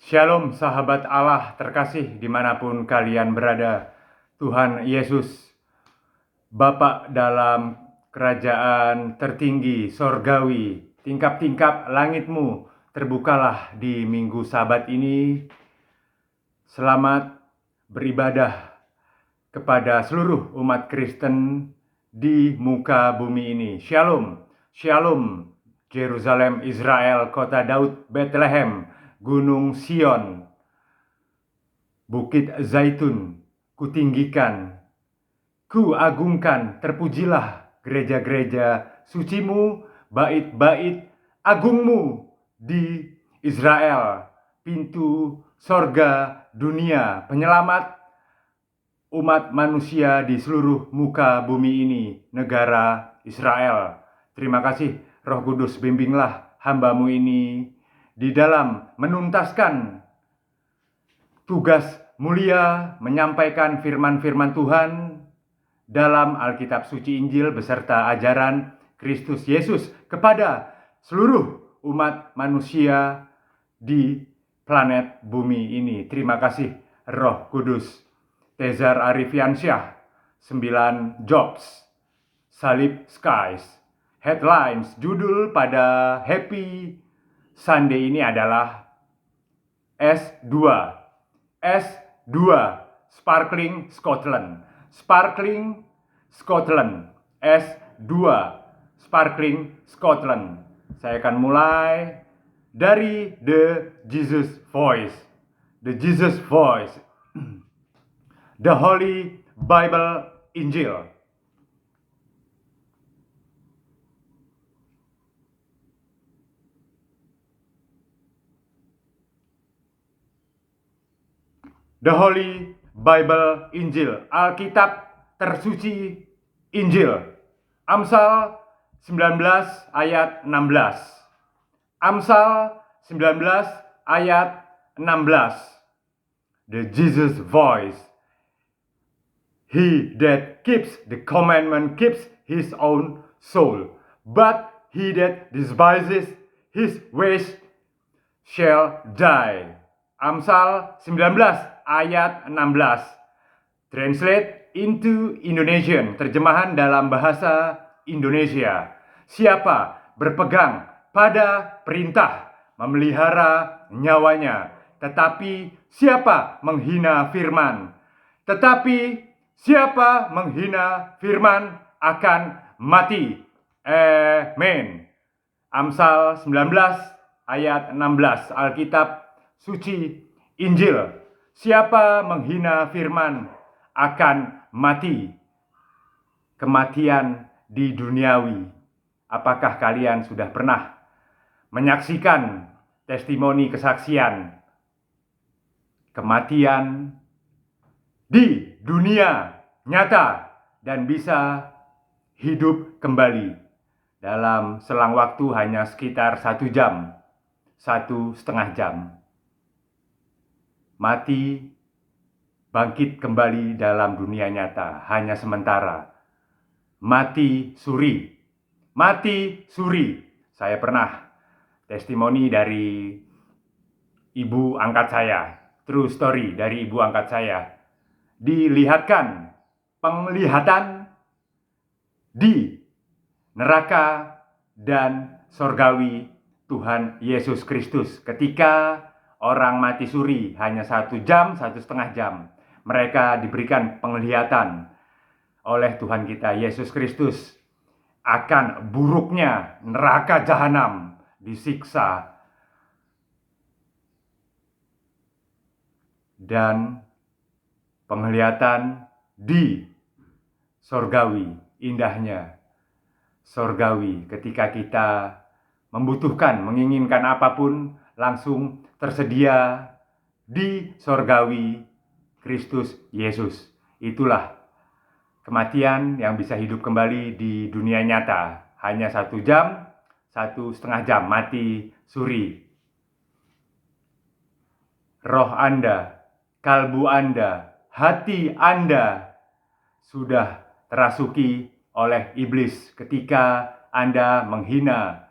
Shalom sahabat Allah terkasih dimanapun kalian berada. Tuhan Yesus, Bapa dalam kerajaan tertinggi, sorgawi, tingkap-tingkap langitmu terbukalah di minggu Sabat ini. Selamat beribadah kepada seluruh umat Kristen di muka bumi ini. Shalom, Shalom, Yerusalem, Israel, kota Daud, Bethlehem, Gunung Sion, Bukit Zaitun, kutinggikan, kuagungkan, terpujilah gereja-gereja sucimu, bait-bait agungmu di Israel, pintu sorga dunia, penyelamat umat manusia di seluruh muka bumi ini, negara Israel. Terima kasih Roh Kudus, bimbinglah hamba-Mu ini di dalam menuntaskan tugas mulia menyampaikan firman-firman Tuhan dalam Alkitab Suci Injil beserta ajaran Kristus Yesus kepada seluruh umat manusia di planet bumi ini. Terima kasih Roh Kudus. Tezar Arifiansyah, 9 Jobs, Salib Skies. Headlines, judul pada Happy Sunday ini adalah S2. S2, Sparkling Scotland. Sparkling Scotland. S2, Sparkling Scotland. Saya akan mulai dari The Jesus Voice. The Jesus Voice. The Holy Bible Injil. The Holy Bible Injil, Alkitab tersuci Injil. Amsal 19 ayat 16. Amsal 19 ayat 16. The Jesus Voice. He that keeps the commandment keeps his own soul, but he that despises his ways shall die. Amsal 19 ayat 16. Translate into Indonesian, terjemahan dalam bahasa Indonesia. Siapa berpegang pada perintah memelihara nyawanya, tetapi siapa menghina firman? Tetapi siapa menghina firman akan mati. Amin. Amsal 19 ayat 16, Alkitab Suci Injil. Siapa menghina firman akan mati. Kematian di duniawi. Apakah kalian sudah pernah menyaksikan testimoni kesaksian kematian di dunia nyata dan bisa hidup kembali dalam selang waktu hanya sekitar 1 jam, 1,5 jam. Mati, bangkit kembali dalam dunia nyata, hanya sementara. Mati suri. Mati suri. Saya pernah testimoni dari ibu angkat saya, true story dari ibu angkat saya. Dilihatkan penglihatan di neraka dan sorgawi Tuhan Yesus Kristus. Ketika orang mati suri hanya 1 jam, 1,5 jam, mereka diberikan penglihatan oleh Tuhan kita Yesus Kristus akan buruknya neraka jahanam, disiksa dan penglihatan di sorgawi, indahnya sorgawi ketika kita membutuhkan, menginginkan apapun langsung tersedia di sorgawi Kristus Yesus. Itulah kematian yang bisa hidup kembali di dunia nyata. Hanya 1 jam, 1,5 jam, mati suri. Roh Anda, kalbu Anda, hati Anda sudah terasuki oleh iblis ketika Anda menghina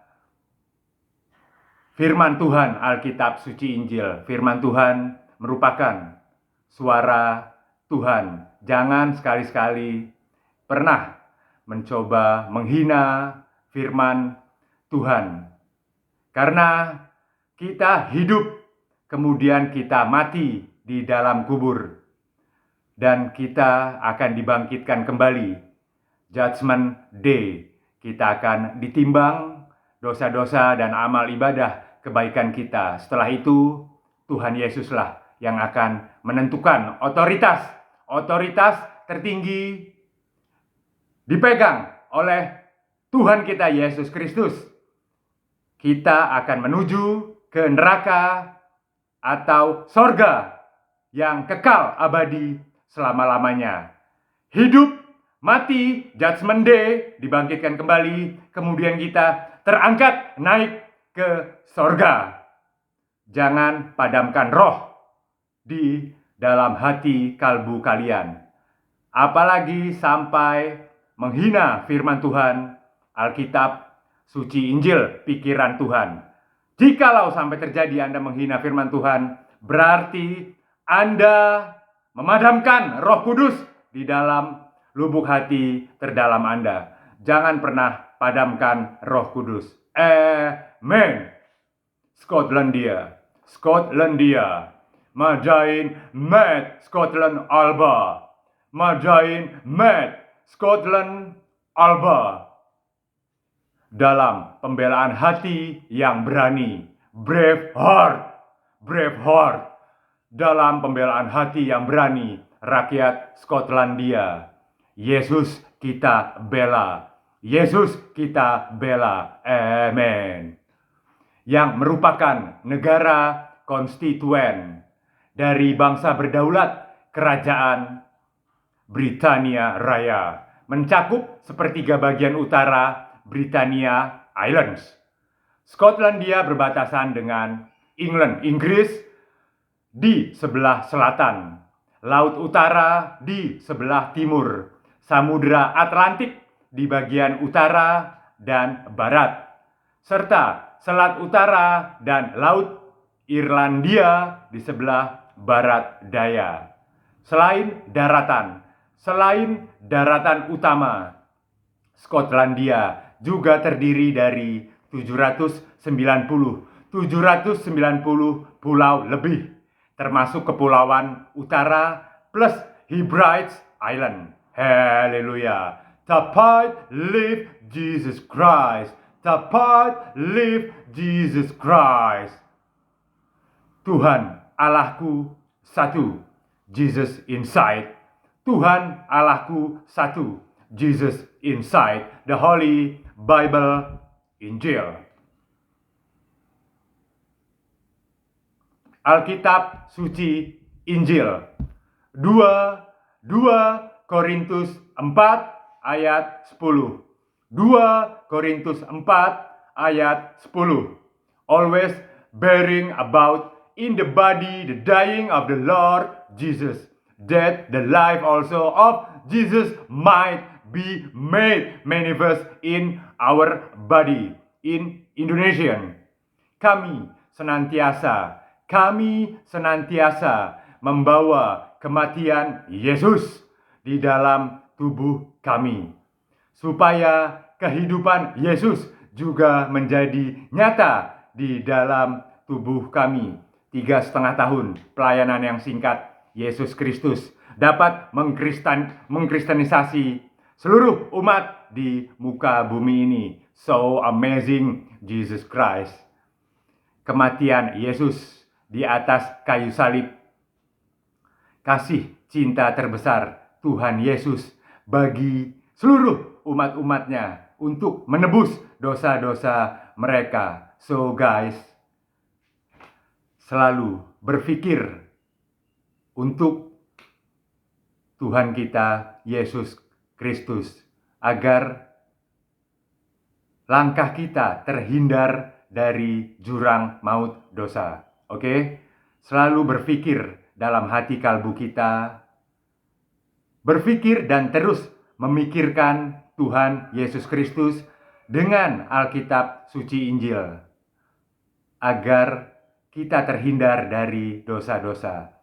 firman Tuhan, Alkitab suci Injil. Firman Tuhan merupakan suara Tuhan. Jangan sekali-sekali pernah mencoba menghina firman Tuhan. Karena kita hidup, kemudian kita mati di dalam kubur. Dan kita akan dibangkitkan kembali. Judgment Day. Kita akan ditimbang dosa-dosa dan amal ibadah kebaikan kita. Setelah itu, Tuhan Yesuslah yang akan menentukan otoritas. Otoritas tertinggi dipegang oleh Tuhan kita Yesus Kristus. Kita akan menuju ke neraka atau sorga yang kekal abadi selama-lamanya. Hidup, mati, Judgment Day, dibangkitkan kembali, kemudian kita terangkat naik ke sorga. Jangan padamkan roh di dalam hati kalbu kalian. Apalagi sampai menghina firman Tuhan, Alkitab, suci Injil, pikiran Tuhan. Jikalau sampai terjadi Anda menghina firman Tuhan, berarti Anda memadamkan Roh Kudus di dalam lubuk hati terdalam Anda. Jangan pernah padamkan Roh Kudus. Amen. Skotlandia, Skotlandia, Majain Met Scotland Alba, Majain Met Scotland Alba. Dalam pembelaan hati yang berani, brave heart, brave heart. Dalam pembelaan hati yang berani, rakyat Skotlandia. Yesus kita bela. Yesus kita bela. Amen. Yang merupakan negara konstituen dari bangsa berdaulat kerajaan Britania Raya. Mencakup sepertiga bagian utara Britannia Islands. Skotlandia berbatasan dengan England, Inggris, di sebelah selatan, Laut Utara di sebelah timur, Samudra Atlantik di bagian utara dan barat, serta Selat Utara dan Laut Irlandia di sebelah barat daya. Selain daratan utama, Skotlandia juga terdiri dari 790 pulau lebih, termasuk Kepulauan Utara plus Hebrides Island. Haleluya. Dapat live Jesus Christ. Dapat live Jesus Christ. Tuhan Allahku satu, Jesus inside. Tuhan Allahku satu, Jesus inside. The Holy Bible Injil. Alkitab suci Injil. 2 Korintus 4 ayat 10. 2 Korintus 4 ayat 10. Always bearing about in the body the dying of the Lord Jesus, that the life also of Jesus might be made manifest in our body. In Indonesian, kami senantiasa membawa kematian Yesus di dalam tubuh kami, supaya kehidupan Yesus juga menjadi nyata di dalam tubuh kami. 3,5 tahun pelayanan yang singkat, Yesus Kristus dapat mengkristenisasi seluruh umat di muka bumi ini. So amazing, Jesus Christ. Kematian Yesus di atas kayu salib, kasih cinta terbesar Tuhan Yesus bagi seluruh umat-umatnya untuk menebus dosa-dosa mereka. So guys, selalu berpikir untuk Tuhan kita Yesus Kristus agar langkah kita terhindar dari jurang maut dosa. Oke? Selalu berpikir dalam hati kalbu kita. Berpikir dan terus memikirkan Tuhan Yesus Kristus dengan Alkitab suci Injil. agar kita terhindar dari dosa-dosa.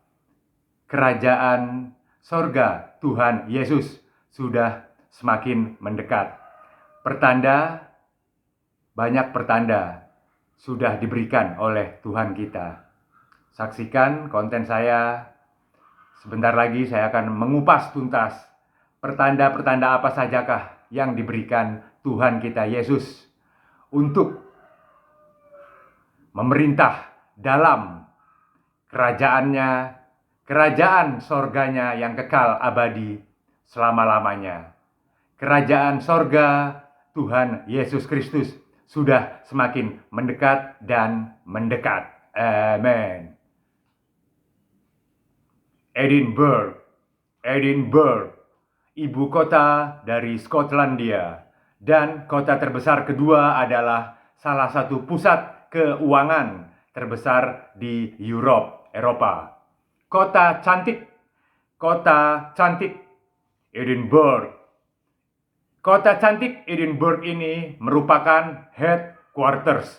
Kerajaan sorga Tuhan Yesus sudah semakin mendekat. Banyak pertanda sudah diberikan oleh Tuhan kita. Saksikan konten saya. Sebentar lagi saya akan mengupas tuntas pertanda-pertanda apa sajakah yang diberikan Tuhan kita Yesus untuk memerintah dalam kerajaannya, kerajaan sorganya yang kekal abadi selama-lamanya. Kerajaan sorga Tuhan Yesus Kristus sudah semakin mendekat dan mendekat. Amin. Edinburgh, ibu kota dari Skotlandia, dan kota terbesar kedua adalah salah satu pusat keuangan terbesar di Eropa. Kota cantik, Edinburgh. Kota cantik Edinburgh ini merupakan headquarters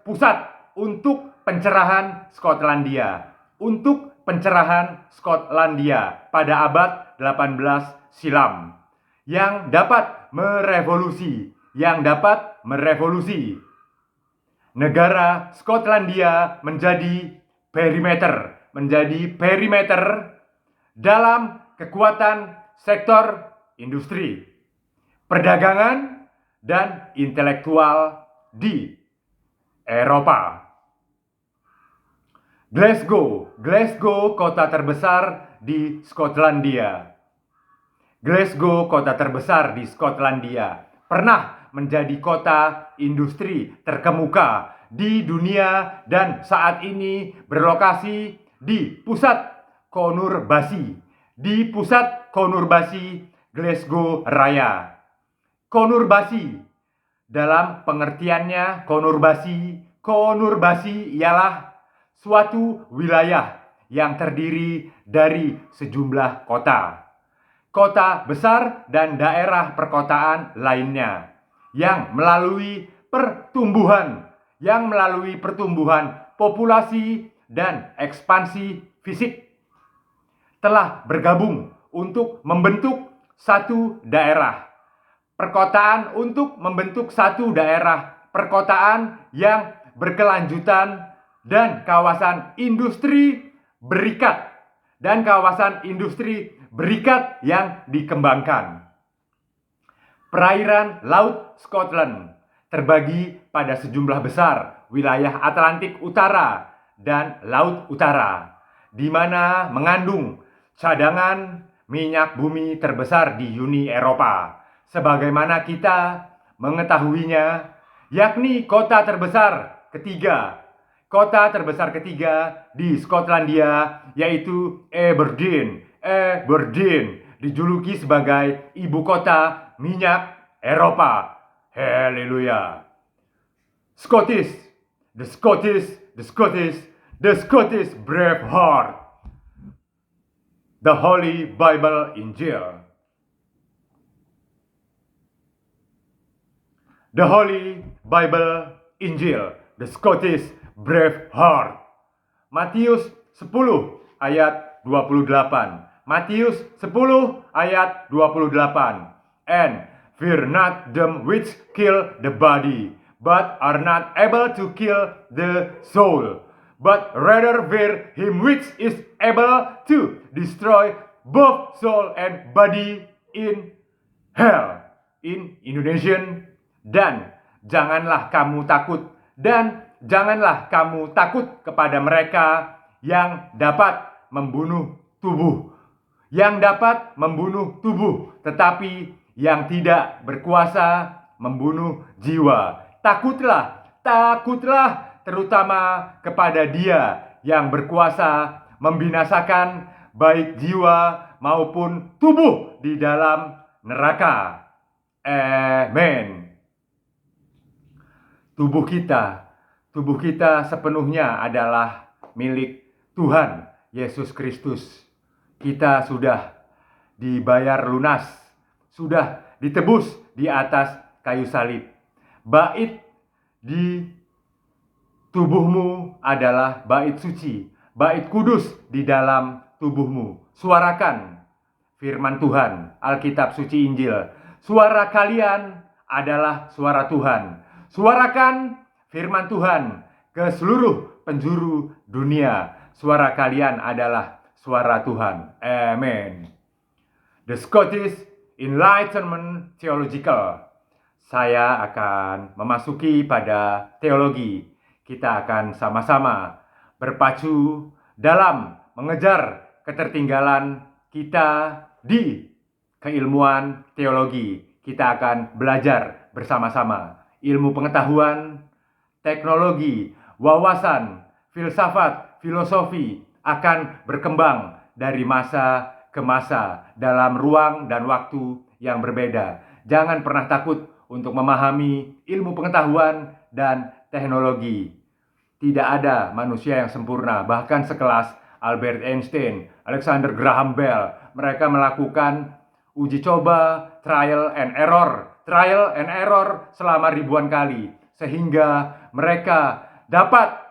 pusat untuk pencerahan Skotlandia pada abad 18 silam yang dapat merevolusi negara Skotlandia menjadi perimeter dalam kekuatan sektor industri, perdagangan, dan intelektual di Eropa. Glasgow, kota terbesar di Skotlandia. Pernah menjadi kota industri terkemuka di dunia dan saat ini berlokasi di pusat konurbasi Glasgow Raya. Konurbasi dalam pengertiannya, konurbasi ialah suatu wilayah yang terdiri dari sejumlah kota besar dan daerah perkotaan lainnya yang melalui pertumbuhan populasi dan ekspansi fisik telah bergabung untuk membentuk satu daerah perkotaan yang berkelanjutan dan kawasan industri berikat yang dikembangkan. Perairan Laut Scotland terbagi pada sejumlah besar wilayah Atlantik Utara dan Laut Utara, di mana mengandung cadangan minyak bumi terbesar di Uni Eropa, sebagaimana kita mengetahuinya, yakni kota terbesar ketiga di Skotlandia, yaitu Aberdeen, dijuluki sebagai ibu kota minyak Eropa. Haleluya. The Scottish Braveheart, the Holy Bible Injil. The Holy Bible Injil, the Scottish Braveheart. Matius 10 ayat 28. And fear not them which kill the body, but are not able to kill the soul, but rather fear him which is able to destroy both soul and body in hell. In Indonesian, dan janganlah kamu takut kepada mereka yang dapat membunuh tubuh, tetapi yang tidak berkuasa membunuh jiwa. Takutlah terutama kepada Dia yang berkuasa membinasakan baik jiwa maupun tubuh di dalam neraka. Amen. Tubuh kita sepenuhnya adalah milik Tuhan Yesus Kristus. Kita sudah dibayar lunas, sudah ditebus di atas kayu salib. Bait di tubuhmu adalah bait suci, bait kudus di dalam tubuhmu. Suarakan firman Tuhan, Alkitab suci Injil. Suara kalian adalah suara Tuhan. Suarakan firman Tuhan ke seluruh penjuru dunia. Suara kalian adalah suara Tuhan. Amen. The Scottish Enlightenment Theological. Saya akan memasuki pada teologi. Kita akan sama-sama berpacu dalam mengejar ketertinggalan kita di keilmuan teologi. Kita akan belajar bersama-sama ilmu pengetahuan, teknologi, wawasan, filsafat, filosofi akan berkembang dari masa ke masa dalam ruang dan waktu yang berbeda. Jangan pernah takut untuk memahami ilmu pengetahuan dan teknologi. Tidak ada manusia yang sempurna, bahkan sekelas Albert Einstein, Alexander Graham Bell. Mereka melakukan uji coba, trial and error selama ribuan kali, sehingga mereka dapat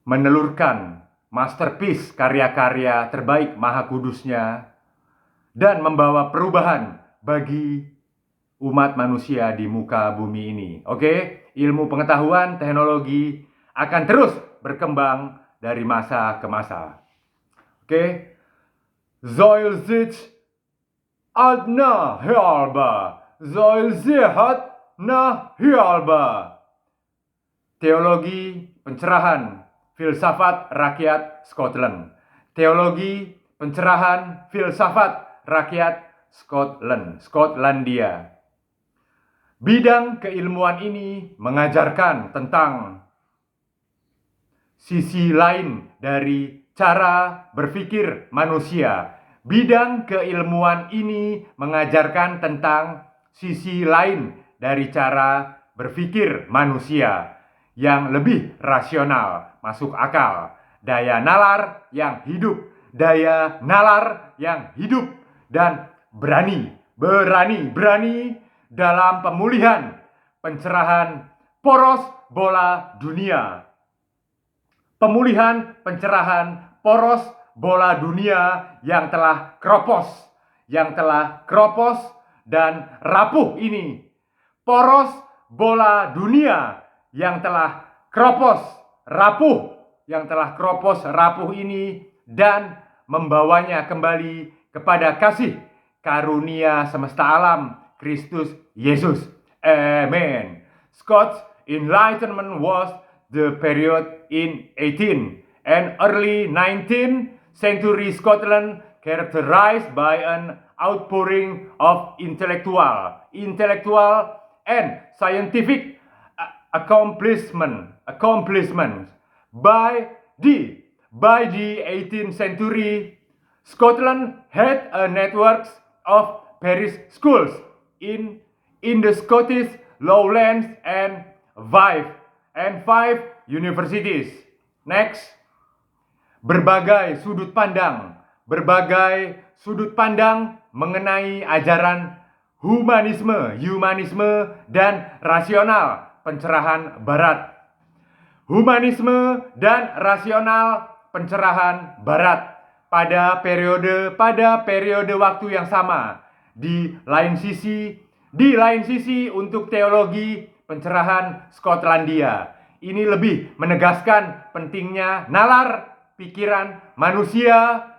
menelurkan masterpiece karya-karya terbaik Maha Kudusnya dan membawa perubahan bagi umat manusia di muka bumi ini. Oke, ilmu pengetahuan, teknologi akan terus berkembang dari masa ke masa. Oke, soll sich adna halba, soll sehat na halba. Teologi pencerahan filsafat rakyat Scotland. Teologi pencerahan filsafat rakyat Scotland, Skotlandia. Bidang keilmuan ini mengajarkan tentang sisi lain dari cara berpikir manusia. Bidang keilmuan ini mengajarkan tentang sisi lain dari cara berpikir manusia yang lebih rasional, masuk akal, daya nalar yang hidup, dan berani dalam pemulihan pencerahan poros bola dunia. Pemulihan pencerahan poros bola dunia yang telah kropos dan rapuh ini. Poros bola dunia yang telah kropos rapuh ini dan membawanya kembali kepada kasih karunia semesta alam Kristus Yesus. Amen. Scots Enlightenment was the period in 18th and early 19th century Scotland characterized by an outpouring of intellectual and scientific accomplishments. By the 18th century, Scotland had a network of parish schools in the Scottish Lowlands and five universities. Next, berbagai sudut pandang mengenai ajaran humanisme dan rasional pencerahan barat. Humanisme dan rasional pencerahan barat pada periode waktu yang sama. Di lain sisi untuk teologi pencerahan Skotlandia, ini lebih menegaskan pentingnya nalar pikiran manusia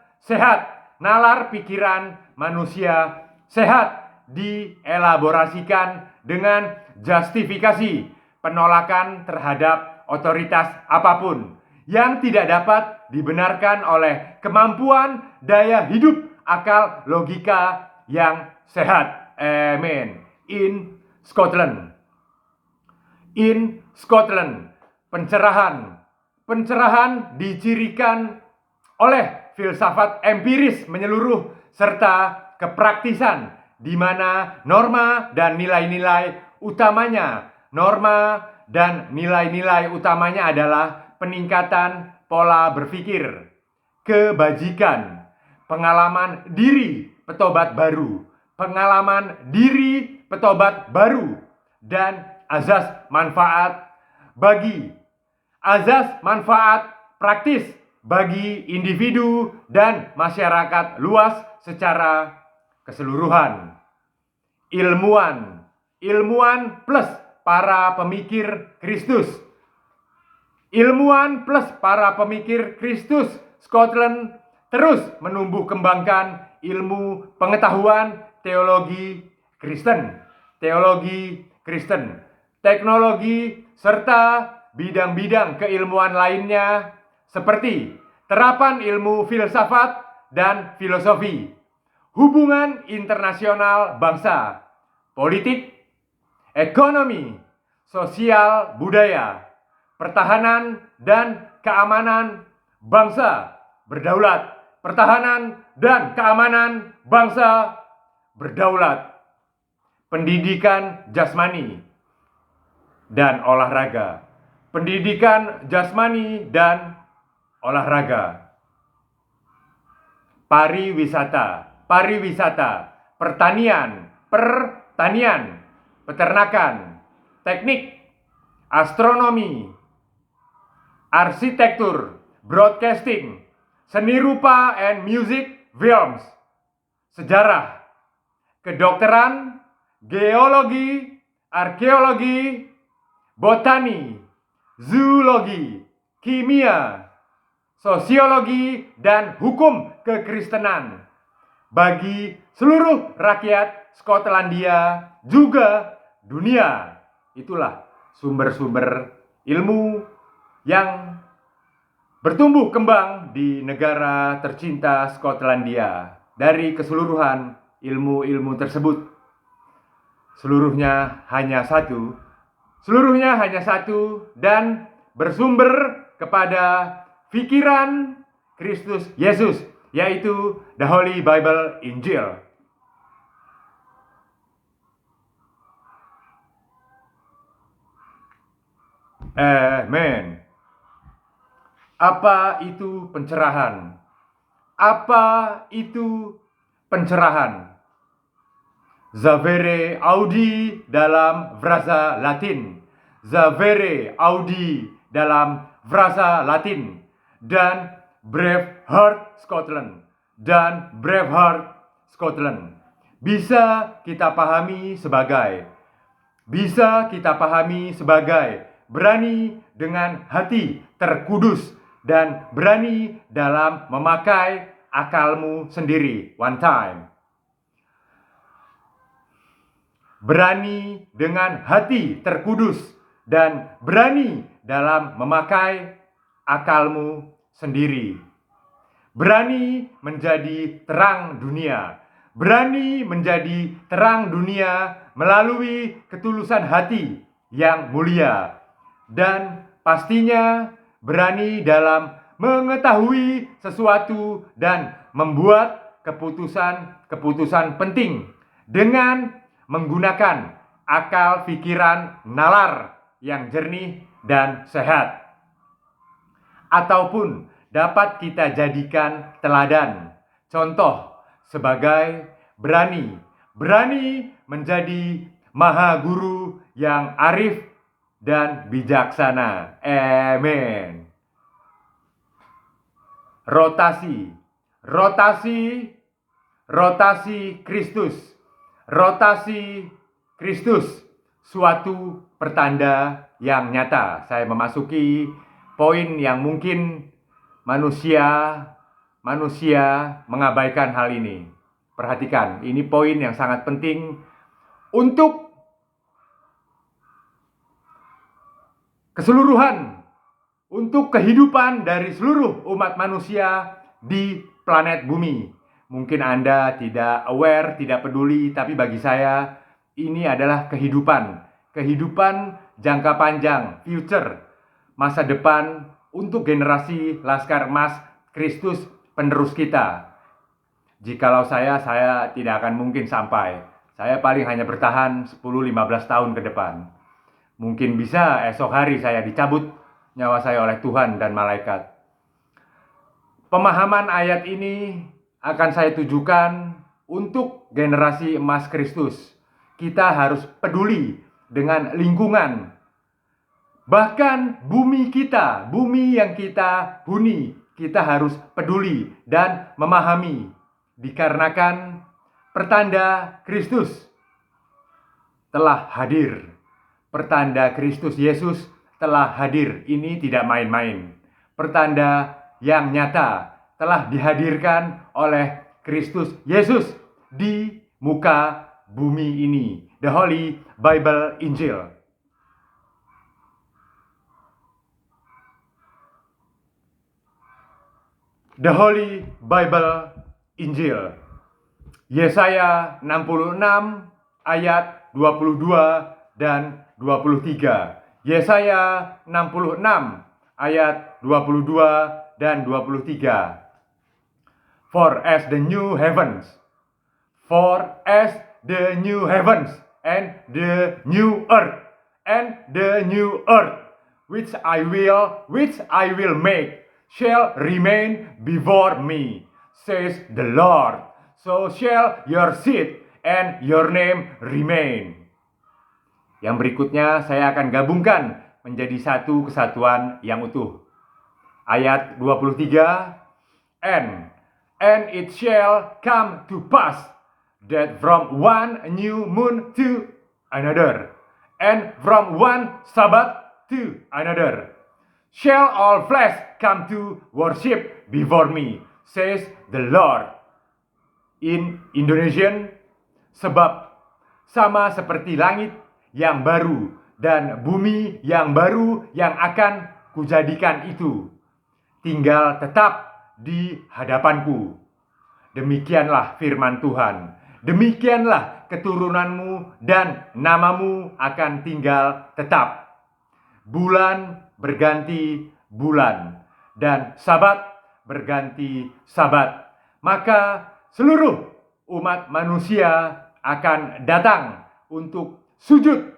sehat dielaborasikan dengan justifikasi penolakan terhadap otoritas apapun yang tidak dapat dibenarkan oleh kemampuan daya hidup akal logika yang sehat. Amen. In Scotland, pencerahan dicirikan oleh filsafat empiris menyeluruh serta kepraktisan di mana norma dan nilai-nilai utamanya adalah peningkatan pola berpikir, kebajikan, pengalaman diri, petobat baru, pengalaman diri petobat baru, dan azas manfaat praktis bagi individu dan masyarakat luas secara keseluruhan. Ilmuwan plus para pemikir Kristus. Ilmuwan plus para pemikir Kristus Scotland terus menumbuh kembangkan ilmu pengetahuan teologi Kristen, teknologi, serta bidang-bidang keilmuan lainnya seperti terapan ilmu filsafat dan filosofi, hubungan internasional bangsa, politik, ekonomi, sosial budaya, pertahanan dan keamanan bangsa berdaulat, pendidikan jasmani dan olahraga, pariwisata, pertanian, peternakan, teknik, astronomi, arsitektur, broadcasting, seni rupa and music, films, sejarah, kedokteran, geologi, arkeologi, botani, zoologi, kimia, sosiologi, dan hukum kekristenan bagi seluruh rakyat Skotlandia juga dunia. Itulah sumber-sumber ilmu yang bertumbuh kembang di negara tercinta Skotlandia. Dari keseluruhan ilmu-ilmu tersebut, seluruhnya hanya satu dan bersumber kepada pikiran Kristus Yesus, yaitu The Holy Bible, Injil. Amen. Apa itu pencerahan? Zavere audi dalam frasa Latin, dan Braveheart Scotland. Bisa kita pahami sebagai berani dengan hati terkudus dan berani dalam memakai akalmu sendiri. One time. Berani dengan hati terkudus dan berani dalam memakai akalmu sendiri. Berani menjadi terang dunia melalui ketulusan hati yang mulia, dan pastinya berani dalam mengetahui sesuatu dan membuat keputusan penting dengan menggunakan akal pikiran nalar yang jernih dan sehat, ataupun dapat kita jadikan teladan, contoh sebagai berani menjadi maha guru yang arif dan bijaksana. Amen. Rotasi Kristus, suatu pertanda yang nyata. Saya memasuki poin yang mungkin manusia mengabaikan hal ini. Perhatikan, ini poin yang sangat penting untuk keseluruhan, untuk kehidupan dari seluruh umat manusia di planet bumi. Mungkin Anda tidak aware, tidak peduli, tapi bagi saya ini adalah kehidupan jangka panjang, future, masa depan untuk generasi Laskar Emas Kristus penerus kita. Jikalau saya tidak akan mungkin sampai. Saya paling hanya bertahan 10-15 tahun ke depan. Mungkin bisa esok hari saya dicabut nyawa saya oleh Tuhan dan malaikat. Pemahaman ayat ini akan saya tujukan untuk generasi emas Kristus. Kita harus peduli dengan lingkungan. Bahkan bumi kita, bumi yang kita huni, kita harus peduli dan memahami. Dikarenakan pertanda Kristus telah hadir. Pertanda Kristus Yesus telah hadir. Ini tidak main-main. Pertanda yang nyata telah dihadirkan oleh Kristus Yesus di muka bumi ini. The Holy Bible Injil. The Holy Bible Injil. Yesaya 66 ayat 22 dan 23. Yesaya 66 ayat 22 dan 23. For as the new heavens and the new earth which I will make shall remain before me, says the Lord. So shall your seed and your name remain. Yang berikutnya saya akan gabungkan menjadi satu kesatuan yang utuh. Ayat 23. And it shall come to pass that from one new moon to another, and from one Sabbath to another, shall all flesh come to worship before me, says the Lord. In Indonesian, sebab sama seperti langit yang baru dan bumi yang baru yang akan kujadikan itu, tinggal tetap di hadapanku. Demikianlah firman Tuhan. Demikianlah keturunanmu dan namamu akan tinggal tetap. Bulan berganti bulan dan sabat berganti sabat. Maka seluruh umat manusia akan datang untuk sujud,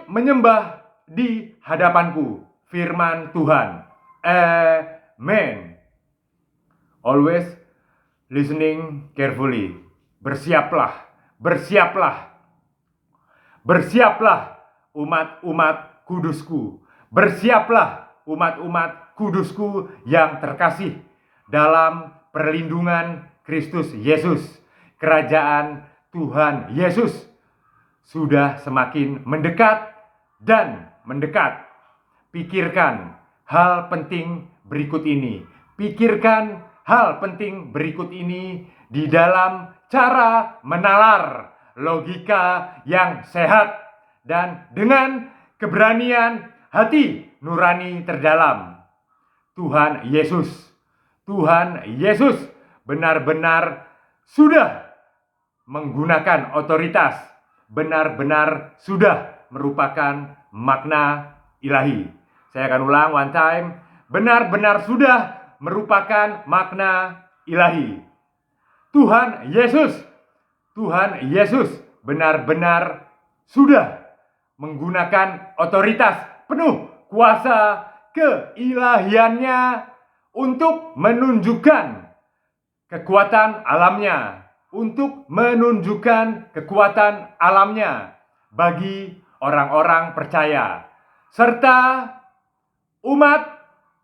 menyembah di hadapanku. Firman Tuhan. Amen. Always listening carefully. Bersiaplah umat-umat kudusku. Bersiaplah umat-umat kudusku yang terkasih dalam perlindungan Kristus Yesus. Kerajaan Tuhan Yesus sudah semakin mendekat dan mendekat. Pikirkan hal penting berikut ini. Di dalam cara menalar logika yang sehat dan dengan keberanian hati nurani terdalam. Tuhan Yesus benar-benar sudah menggunakan otoritas, benar-benar sudah merupakan makna ilahi. Saya akan ulang one time. Benar-benar sudah merupakan makna ilahi. Tuhan Yesus benar-benar sudah menggunakan otoritas penuh kuasa keilahiannya untuk menunjukkan kekuatan alamnya, bagi orang-orang percaya serta umat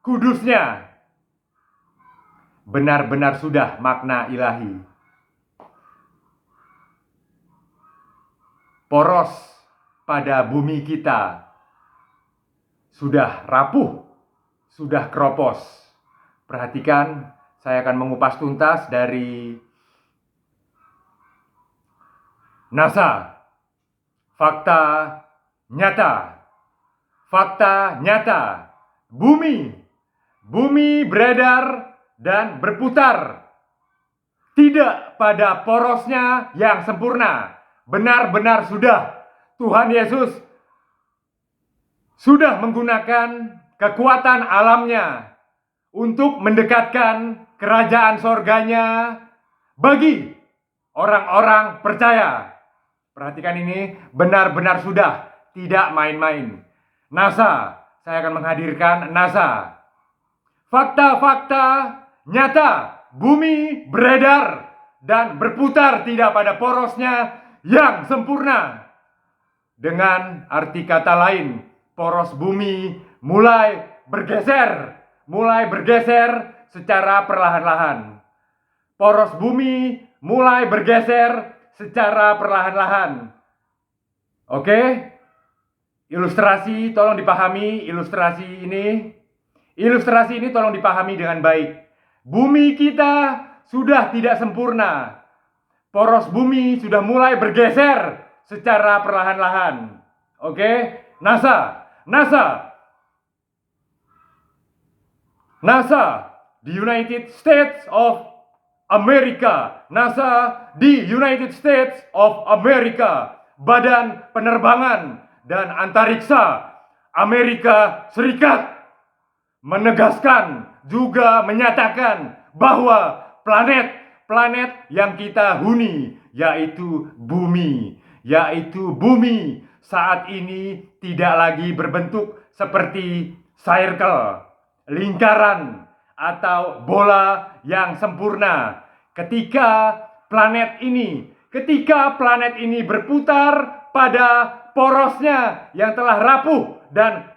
kudusnya. Benar-benar sudah makna ilahi. Poros pada bumi kita sudah rapuh, sudah keropos. Perhatikan, saya akan mengupas tuntas dari NASA. Fakta nyata. Bumi beredar dan berputar. Tidak pada porosnya yang sempurna. Benar-benar sudah. Tuhan Yesus sudah menggunakan kekuatan alamnya untuk mendekatkan kerajaan sorganya bagi orang-orang percaya. Perhatikan ini, benar-benar sudah, tidak main-main. NASA, saya akan menghadirkan NASA. fakta-fakta nyata, bumi beredar dan berputar tidak pada porosnya yang sempurna. Dengan arti kata lain, poros bumi mulai bergeser secara perlahan-lahan. Poros bumi mulai bergeser secara perlahan-lahan. Oke? Ilustrasi, tolong dipahami ilustrasi ini. Ilustrasi ini tolong dipahami dengan baik. Bumi kita sudah tidak sempurna. Poros bumi sudah mulai bergeser secara perlahan-lahan. Oke? NASA, the United States of America. NASA, the United States of America. Badan Penerbangan dan Antariksa Amerika Serikat menegaskan, juga menyatakan bahwa planet yang kita huni, yaitu bumi saat ini tidak lagi berbentuk seperti circle, lingkaran atau bola yang sempurna. Ketika planet ini berputar pada porosnya yang telah rapuh dan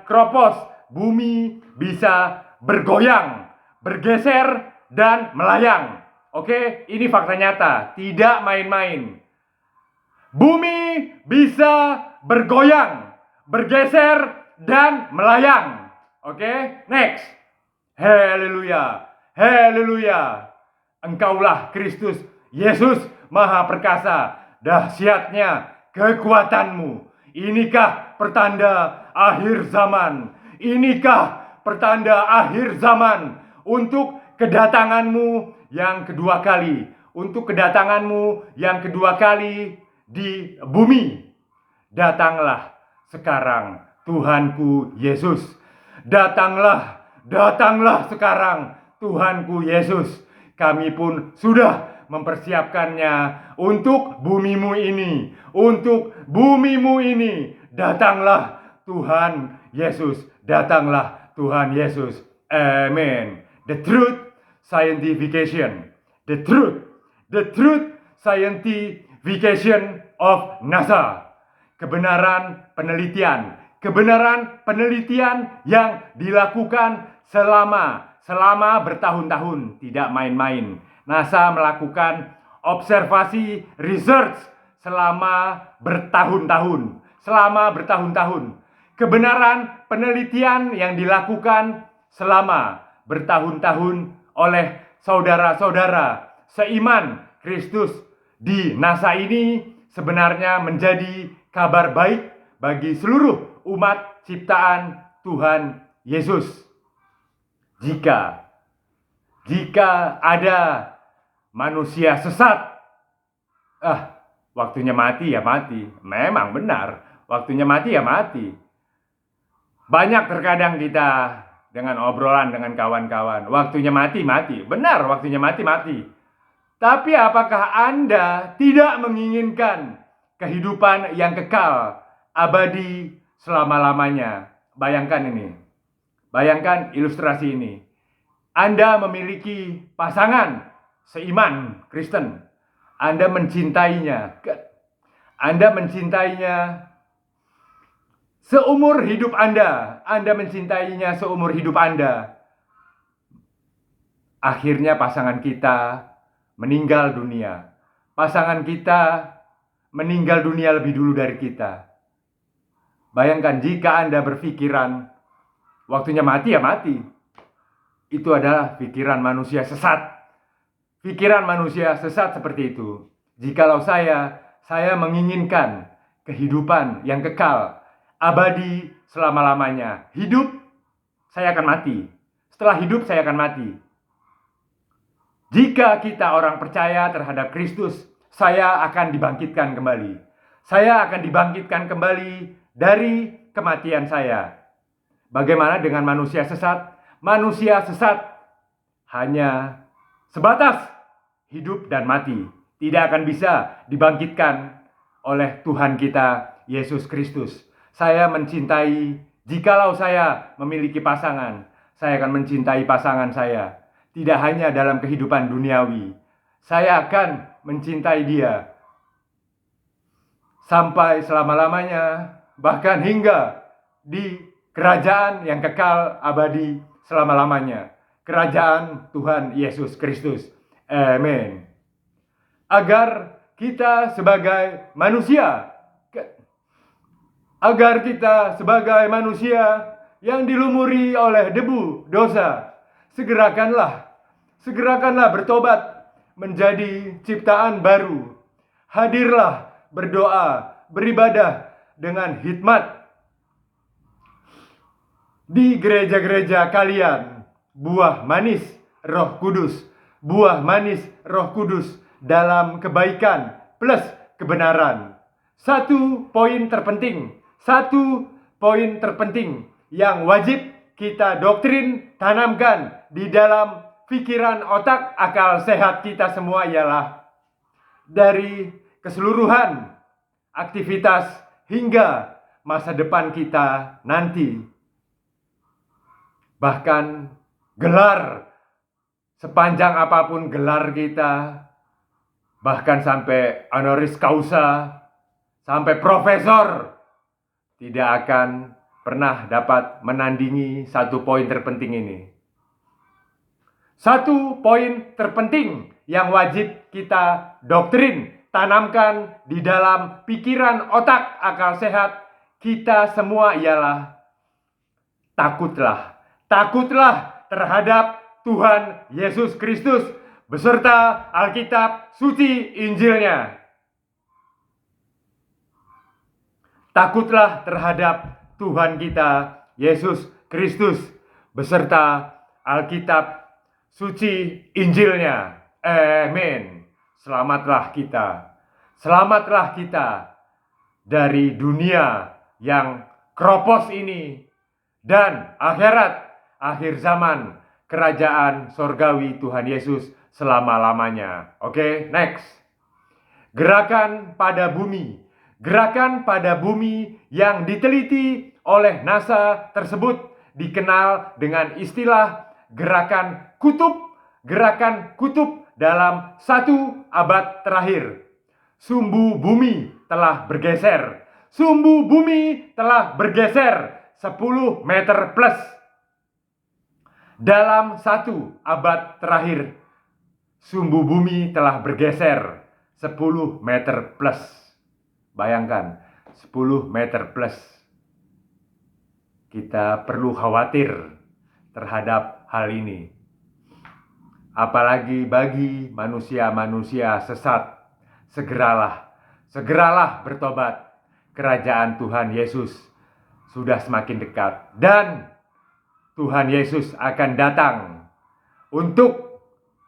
keropos, bumi bisa bergoyang, bergeser, dan melayang. Oke, ini fakta nyata, tidak main-main. Bumi bisa bergoyang, bergeser, dan melayang. Oke, next. Haleluya, haleluya. Engkaulah Kristus Yesus Maha Perkasa. Dahsyatnya kekuatanmu. Inikah pertanda akhir zaman? Inikah pertanda akhir zaman untuk kedatanganmu yang kedua kali? Untuk kedatanganmu yang kedua kali di bumi. Datanglah sekarang Tuhanku Yesus. Datanglah sekarang Tuhanku Yesus. Kami pun sudah mempersiapkannya untuk bumimu ini. Datanglah Tuhan Yesus. Datanglah Tuhan Yesus. Amen. The truth scientification. The truth scientification of NASA. Kebenaran penelitian yang dilakukan selama bertahun-tahun, tidak main-main. NASA melakukan observasi research selama bertahun-tahun. Kebenaran penelitian yang dilakukan selama bertahun-tahun oleh saudara-saudara seiman Kristus di NASA ini sebenarnya menjadi kabar baik bagi seluruh umat ciptaan Tuhan Yesus. Jika ada manusia sesat, waktunya mati ya mati. Memang benar, waktunya mati ya mati. Banyak terkadang kita dengan obrolan dengan kawan-kawan, waktunya mati. Benar, waktunya mati. Tapi apakah Anda tidak menginginkan kehidupan yang kekal, abadi, selama-lamanya? Bayangkan ilustrasi ini. Anda memiliki pasangan seiman Kristen. Anda mencintainya seumur hidup Anda. Akhirnya pasangan kita meninggal dunia. Pasangan kita meninggal dunia lebih dulu dari kita. Bayangkan jika Anda berpikiran waktunya mati ya mati. Itu adalah pikiran manusia sesat. Pikiran manusia sesat seperti itu. Jikalau saya menginginkan kehidupan yang kekal, abadi, selama-lamanya. Hidup, saya akan mati. Setelah hidup, saya akan mati. Jika kita orang percaya terhadap Kristus, saya akan dibangkitkan kembali. Saya akan dibangkitkan kembali dari kematian saya. Bagaimana dengan manusia sesat? Manusia sesat hanya sebatas hidup dan mati. Tidak akan bisa dibangkitkan oleh Tuhan kita Yesus Kristus. Saya mencintai Jikalau saya memiliki pasangan, saya akan mencintai pasangan saya. Tidak hanya dalam kehidupan duniawi, saya akan mencintai dia sampai selama-lamanya, bahkan hingga di kerajaan yang kekal abadi selama-lamanya. Kerajaan Tuhan Yesus Kristus. Amin. Agar kita sebagai manusia yang dilumuri oleh debu dosa, segerakanlah bertobat menjadi ciptaan baru. Hadirlah berdoa, beribadah dengan hikmat di gereja-gereja kalian. Buah manis Roh Kudus dalam kebaikan plus kebenaran. Satu poin terpenting yang wajib kita doktrin tanamkan di dalam pikiran, otak, akal sehat kita semua ialah dari keseluruhan aktivitas hingga masa depan kita nanti. Bahkan gelar, sepanjang apapun gelar kita, bahkan sampai honoris causa, sampai profesor, tidak akan pernah dapat menandingi satu poin terpenting ini. Satu poin terpenting yang wajib kita doktrin, tanamkan di dalam pikiran, otak, akal sehat kita semua ialah takutlah terhadap Tuhan Yesus Kristus beserta Alkitab suci Injilnya. Takutlah terhadap Tuhan kita Yesus Kristus beserta Alkitab suci Injilnya. Amin. Selamatlah kita dari dunia yang kropos ini dan akhir zaman kerajaan sorgawi Tuhan Yesus selama-lamanya. Oke, next. Gerakan pada bumi yang diteliti oleh NASA tersebut dikenal dengan istilah gerakan kutub dalam 1 abad terakhir. Sumbu bumi telah bergeser 10 meter plus dalam 1 abad terakhir. Sumbu bumi telah bergeser 10 meter plus. Bayangkan, 10 meter plus. Kita perlu khawatir terhadap hal ini. Apalagi bagi manusia-manusia sesat. Segeralah bertobat. Kerajaan Tuhan Yesus sudah semakin dekat. Dan Tuhan Yesus akan datang untuk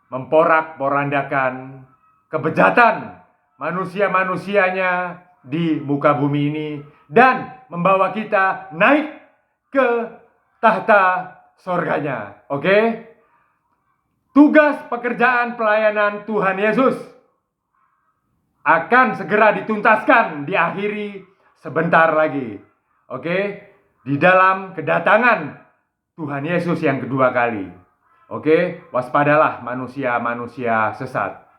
memporak-porandakan kebejatan manusia-manusianya di muka bumi ini dan membawa kita naik ke tahta sorganya. Oke? Tugas pekerjaan pelayanan Tuhan Yesus akan segera dituntaskan, diakhiri sebentar lagi. Oke? Di dalam kedatangan Tuhan Yesus yang kedua kali. Oke? Waspadalah manusia-manusia sesat.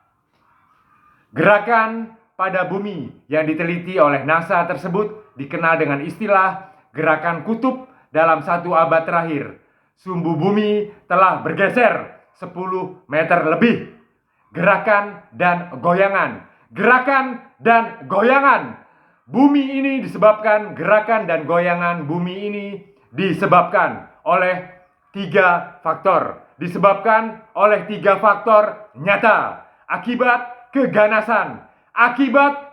Gerakan pada bumi yang diteliti oleh NASA tersebut dikenal dengan istilah gerakan kutub dalam 1 abad terakhir. Sumbu bumi telah bergeser 10 meter lebih. Gerakan dan goyangan. Bumi ini disebabkan, gerakan dan goyangan bumi ini disebabkan oleh 3 faktor. Disebabkan oleh 3 faktor nyata. Akibat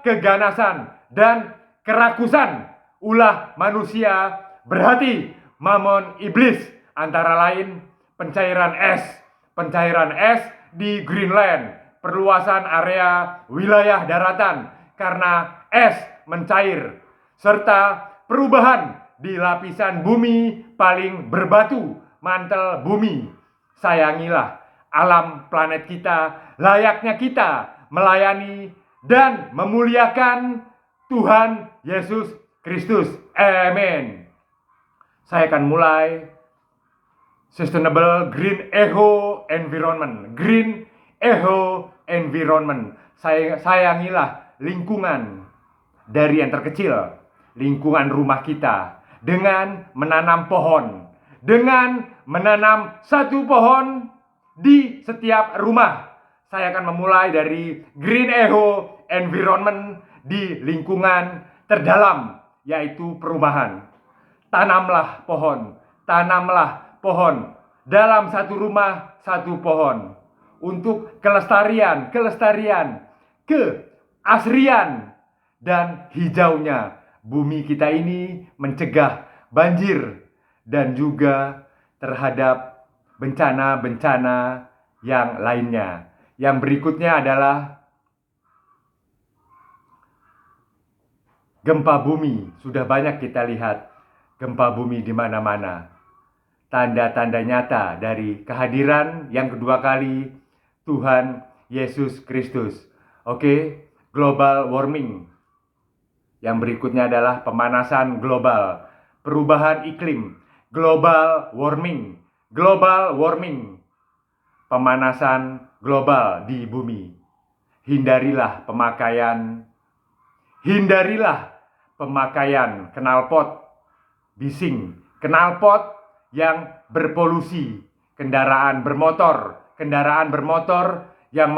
keganasan dan kerakusan ulah manusia berhati mamon iblis, antara lain pencairan es di Greenland, perluasan area wilayah daratan karena es mencair, serta perubahan di lapisan bumi paling berbatu, mantel bumi. Sayangilah alam planet kita, layaknya kita melayani dan memuliakan Tuhan Yesus Kristus. Amin. Saya akan mulai Sustainable Green Eco Environment. Green Eco Environment. Sayangilah lingkungan dari yang terkecil, lingkungan rumah kita, dengan menanam pohon. Dengan menanam satu pohon di setiap rumah. Saya akan memulai dari Green Eco Environment di lingkungan terdalam, yaitu perumahan. Tanamlah pohon, tanamlah pohon. Dalam satu rumah, satu pohon. Untuk kelestarian, keasrian, dan hijaunya bumi kita ini, mencegah banjir dan juga terhadap bencana-bencana yang lainnya. Yang berikutnya adalah gempa bumi. Sudah banyak kita lihat gempa bumi di mana-mana. Tanda-tanda nyata dari kehadiran yang kedua kali Tuhan Yesus Kristus. Oke, global warming. Yang berikutnya adalah pemanasan global, perubahan iklim, global warming, pemanasan global di bumi. Hindarilah pemakaian knalpot bising, knalpot yang berpolusi, kendaraan bermotor yang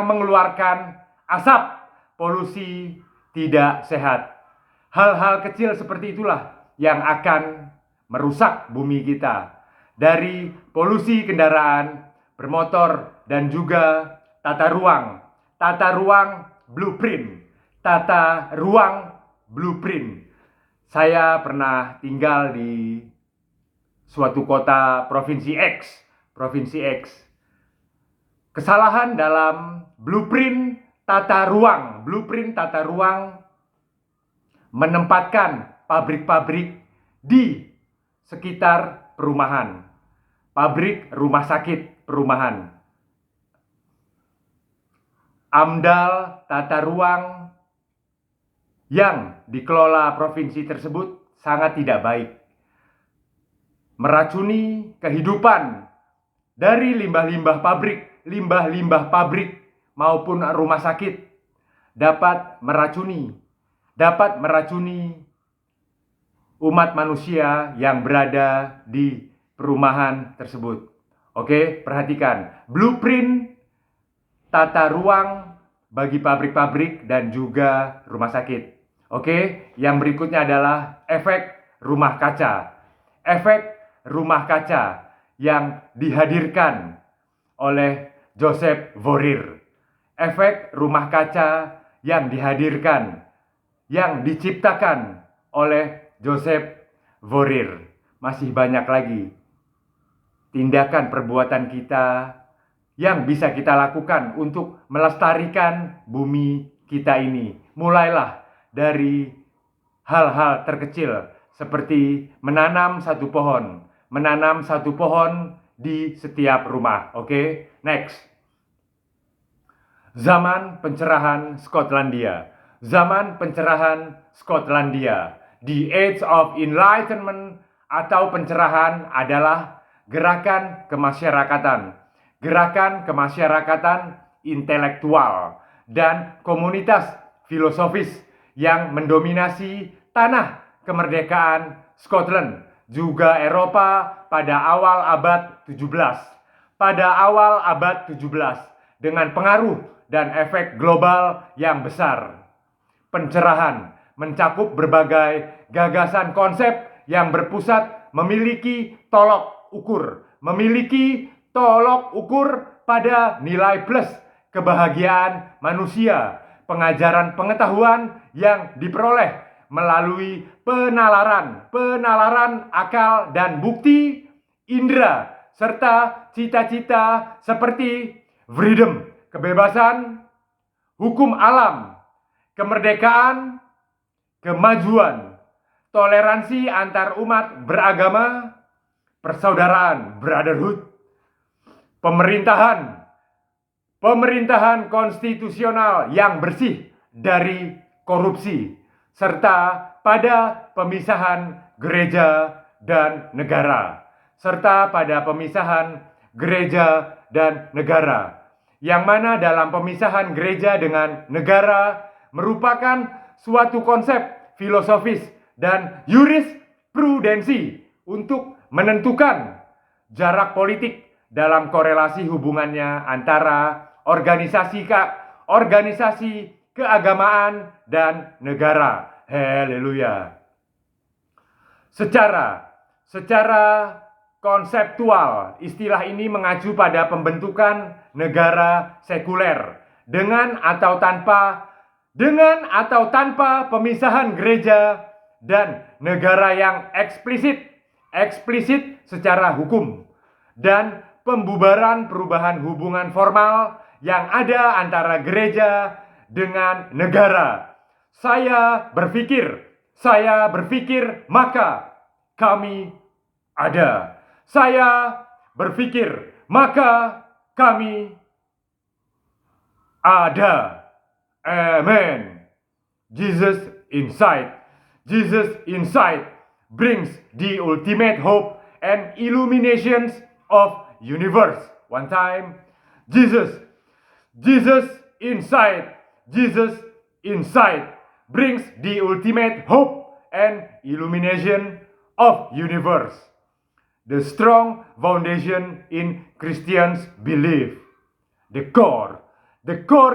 mengeluarkan asap polusi tidak sehat. Hal-hal kecil seperti itulah yang akan merusak bumi kita. Dari polusi kendaraan bermotor dan juga tata ruang blueprint. Saya pernah tinggal di suatu kota provinsi X. Kesalahan dalam blueprint tata ruang menempatkan pabrik-pabrik di sekitar perumahan. Pabrik, rumah sakit, perumahan. AMDAL tata ruang yang dikelola provinsi tersebut sangat tidak baik. Meracuni kehidupan dari limbah-limbah pabrik maupun rumah sakit. Dapat meracuni umat manusia yang berada di perumahan tersebut. Oke, perhatikan. Blueprint tata ruang bagi pabrik-pabrik dan juga rumah sakit. Oke, yang berikutnya adalah efek rumah kaca. Efek rumah kaca yang dihadirkan oleh Joseph Vorir. Efek rumah kaca yang dihadirkan, yang diciptakan oleh Joseph Vorir. Masih banyak lagi tindakan perbuatan kita yang bisa kita lakukan untuk melestarikan bumi kita ini. Mulailah dari hal-hal terkecil seperti menanam satu pohon di setiap rumah. Oke, next. Zaman pencerahan Skotlandia. The Age of Enlightenment atau pencerahan adalah gerakan kemasyarakatan intelektual dan komunitas filosofis yang mendominasi tanah kemerdekaan Scotland, juga Eropa pada awal abad 17. Dengan pengaruh dan efek global yang besar. Pencerahan mencakup berbagai gagasan konsep yang berpusat memiliki tolok ukur pada nilai plus kebahagiaan manusia, pengajaran pengetahuan yang diperoleh melalui penalaran akal dan bukti indera, serta cita-cita seperti freedom, kebebasan, hukum alam, kemerdekaan, kemajuan, toleransi antar umat beragama, persaudaraan, brotherhood, pemerintahan konstitusional yang bersih dari korupsi, serta pada pemisahan gereja dan negara, serta pada pemisahan gereja dan negara, yang mana dalam pemisahan gereja dengan negara merupakan suatu konsep filosofis dan jurisprudensi untuk menentukan jarak politik dalam korelasi hubungannya antara organisasi keagamaan dan negara. Haleluya. Secara konseptual, istilah ini mengacu pada pembentukan negara sekuler dengan atau tanpa pemisahan gereja dan negara yang eksplisit secara hukum, dan pembubaran perubahan hubungan formal yang ada antara gereja dengan negara. Saya berpikir, maka kami ada. Saya berpikir, maka kami ada. Amen. Jesus inside brings the ultimate hope and illuminations of universe. One time, Jesus inside brings the ultimate hope and illumination of universe. The strong foundation in Christians' belief. The core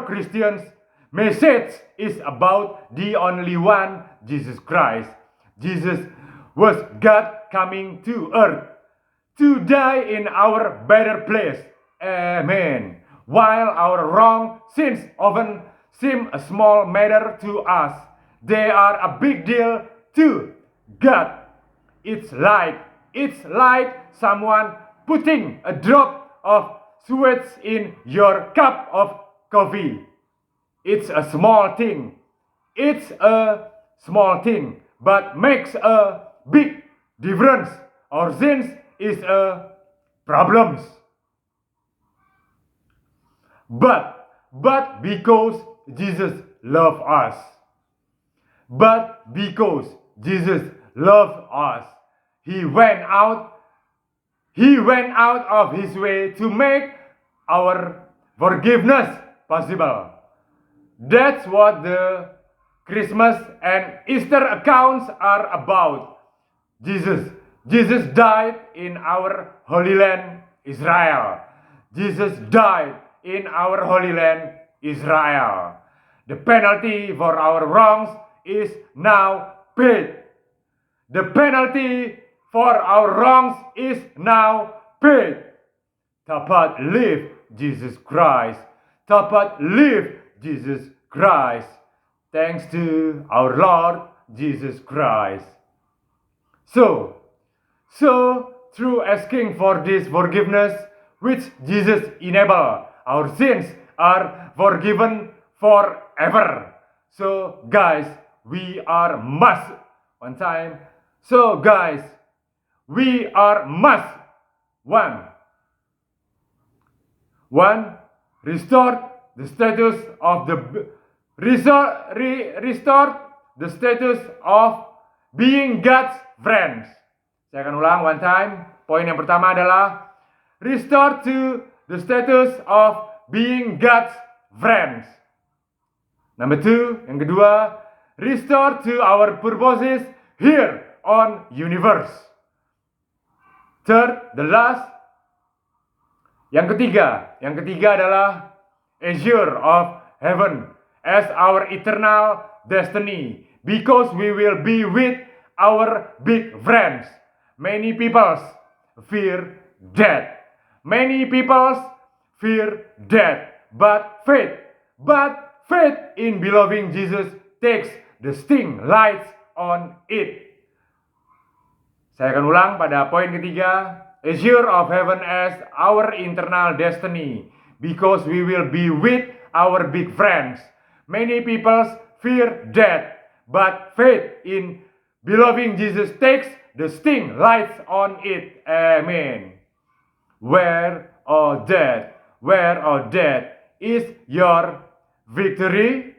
Christians' message is about the only one, Jesus Christ. Jesus was God coming to earth to die in our better place. Amen. While our wrong sins often seem a small matter to us, they are a big deal to God. It's like someone putting a drop of sweat in your cup of coffee. It's a small thing, but makes a big difference. Our sins is a problem. But because Jesus loved us, He went out of His way to make our forgiveness possible. That's what the Christmas and Easter accounts are about. Jesus died in our Holy Land, Israel. Jesus died in our Holy Land, Israel. The penalty for our wrongs is now paid. The penalty for our wrongs is now paid. Dapat live Jesus Christ. Dapat live Jesus Christ. Thanks to our Lord Jesus Christ. So through asking for this forgiveness, which Jesus enabled, our sins are forgiven forever. So guys, we are must restore the status of being God's friends. Saya akan ulang one time. Poin yang pertama adalah restore to the status of being God's friends. Number 2, yang kedua, restore to our purposes here on universe. Third, the last, yang ketiga adalah azure of heaven as our eternal destiny, because we will be with our big friends. Many people fear death. But faith in believing Jesus takes the sting lights on it. Saya akan ulang pada poin ketiga. Azure of heaven as our eternal destiny, because we will be with our big friends. Many people fear death, but faith in believing Jesus takes the sting lights on it. Amen. Where, oh death, is your victory?